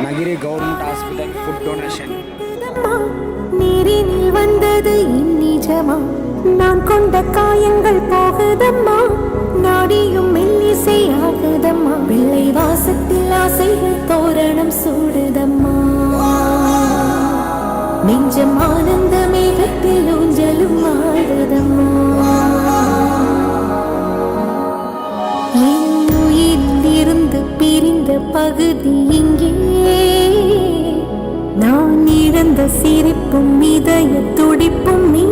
Nagari government hospital food donation. நீரினில் வந்தது இந்நிஜமா, நான் கொண்ட காயங்கள் போகுதம்மா, நாடியும் மெல்லிசை ஆகுதம்மா, பிள்ளை வாசத்தில் ஆசைகள் தோரணம் சூடுதம்மா, நெஞ்சம் ஆனந்த மேகத்தில் ஊஞ்சலும் ஆடுதம்மா. என் உயிரிலிருந்து பிரிந்த பகுதி இங்கே, நான் இழந்த சிரிப்பும் இதய துடிப்பும் நீ